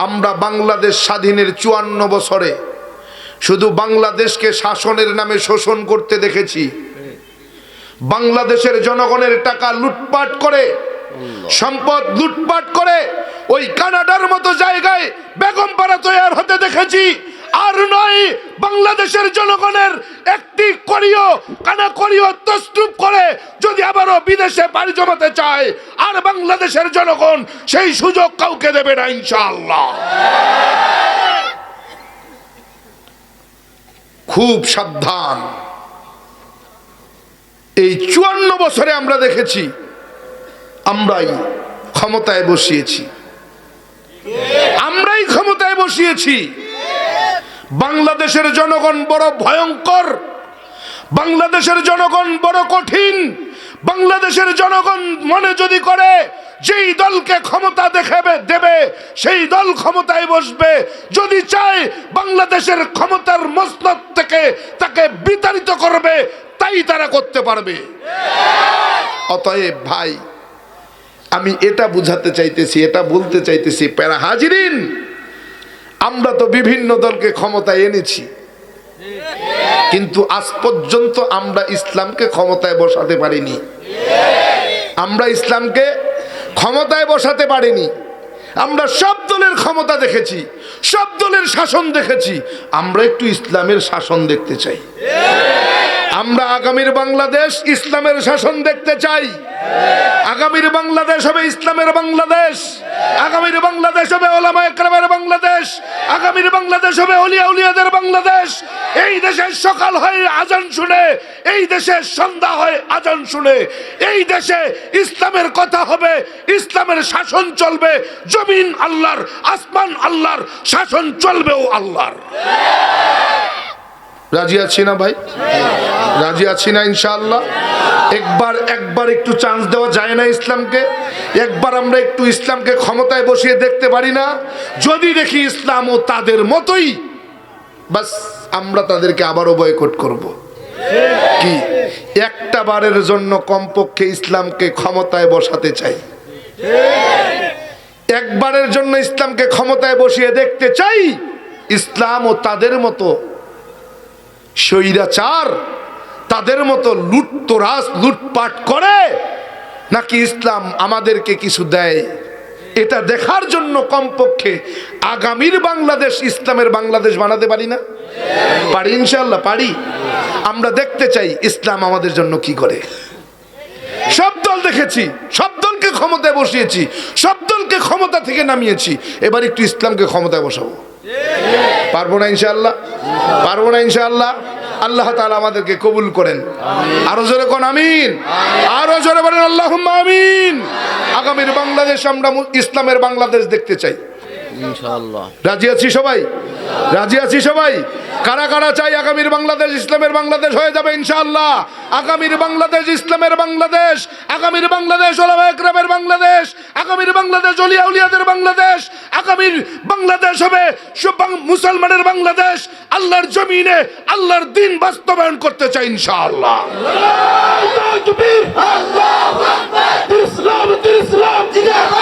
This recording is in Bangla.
আমরা বাংলাদেশ স্বাধীনের ৫৪ বছরে শুধু বাংলাদেশকে শাসনের নামে শোষণ করতে দেখেছি, বাংলাদেশের জনগণের টাকা লুটপাট করে, সম্পদ লুটপাট করে ওই কানাডার মতো জায়গায় বেগমপাড়া তৈরি হতে দেখেছি। আর নয়, বাংলাদেশের জনগণের একটি করিও তসরুপ করে যদি আবারও বিদেশে পাড়ি জমাতে চায়, আর বাংলাদেশের জনগণ সেই সুযোগ কাউকে দেবে না ইনশাআল্লাহ। খুব সাবধান। এই ৫৪ বছরে আমরা দেখেছি আমরাই ক্ষমতায় বসিয়েছি, আমরাই ক্ষমতায় বসিয়েছি। বাংলাদেশের জনগণ বড় ভয়ঙ্কর, বাংলাদেশের জনগণ বড় কঠিন। বাংলাদেশের জনগণ মনে যদি করে যেই দলকে ক্ষমতা দেবে সেই দল ক্ষমতায় বসবে, যদি চায় বাংলাদেশের ক্ষমতার মসনদ থেকে তাকে বিতাড়িত করবে, তাই তারা করতে পারবে। অতএব ভাই, আমি এটা বুঝাতে চাইতেছি, এটা বলতে চাইতেছি, প্যারা হাজিরিন, আমরা তো বিভিন্ন দলকে ক্ষমতায় এনেছি, কিন্তু আজ পর্যন্ত আমরা ইসলামকে ক্ষমতায় বসাতে পারিনি। আমরা ইসলামকে ক্ষমতায় বসাতে পারিনি। আমরা সব দলের ক্ষমতা দেখেছি, সব দলের শাসন দেখেছি, আমরা একটু ইসলামের শাসন দেখতে চাই। আমরা আগামীর বাংলাদেশ ইসলামের শাসন দেখতে চাই। আগামীর বাংলাদেশ হবে ইসলামের বাংলাদেশ, আগামীর বাংলাদেশ হবে ওলামায়ে কেরামের বাংলাদেশ, আগামীর বাংলাদেশ হবে ওলিয়া উলিয়াদের বাংলাদেশ। এই দেশে সকাল হয় আজান শুনে, এই দেশে সন্ধ্যা হয় আজান শুনে, এই দেশে ইসলামের কথা হবে, ইসলামের শাসন চলবে। জমিন আল্লাহর, আসমান আল্লাহর, শাসন চলবেও আল্লাহর। রাজি আছি না ভাই? রাজি আছি না ইনশাআল্লাহ? একবার একটু চান্স দেওয়া যায় না ইসলামকে? একবার আমরা একটু ইসলামকে ক্ষমতায় বসিয়ে দেখতে পারি না? যদি দেখি ইসলামও তাদের মতোই, বাস আমরা তাদেরকে আবারও বয়কট করব। কি একটা বারের জন্য কমপক্ষে ইসলামকে ক্ষমতায় বসাতে চাই, একবারের জন্য ইসলামকে ক্ষমতায় বসিয়ে দেখতে চাই ইসলামও তাদের মতো স্বৈরাচার, তাদের মতো লুটপাট করে, নাকি ইসলাম আমাদেরকে কিছু দেয়। এটা দেখার জন্য কমপক্ষে আগামীর বাংলাদেশ ইসলামের বাংলাদেশ বানাতে পারি না? পারি ইনশাআল্লাহ, পারি। আমরা দেখতে চাই ইসলাম আমাদের জন্য কি করে। সব দল দেখেছি, সব দলকে ক্ষমতায় বসিয়েছি, সব দলকে ক্ষমতা থেকে নামিয়েছি, এবার একটু ইসলামকে ক্ষমতায় বসাবো। পারবো না ইনশাআল্লাহ? পারবো না ইনশাআল্লাহ? আল্লাহ তাআলা আমাদেরকে কবুল করেন। আরো জোরে কোন আমিন, আরো জোরে বলেন আল্লাহুম্মা আমিন। আগামীর বাংলাদেশ আমরা ইসলামের বাংলাদেশ দেখতে চাই ইনশাআল্লাহ। রাজি আছি সবাই? রাজি আছি সবাই? কারা কারা চাই আগামীর বাংলাদেশ ইসলামের বাংলাদেশ হয়ে যাবে ইনশাআল্লাহ? আগামীর বাংলাদেশ ইসলামের বাংলাদেশ, আগামীর বাংলাদেশ ওলামায়ে কেরামের বাংলাদেশ, আগামীর বাংলাদেশ ওলিয়া উলিয়াদের বাংলাদেশ, আগামীর বাংলাদেশ হবে মুসলমানের বাংলাদেশ। আল্লাহর জমিনে আল্লাহর দ্বীন বাস্তবায়ন করতে চাই ইনশাআল্লাহ। আল্লাহু আকবার, আল্লাহু আকবার, ইসলাম ইসলাম জিন্দাবাদ।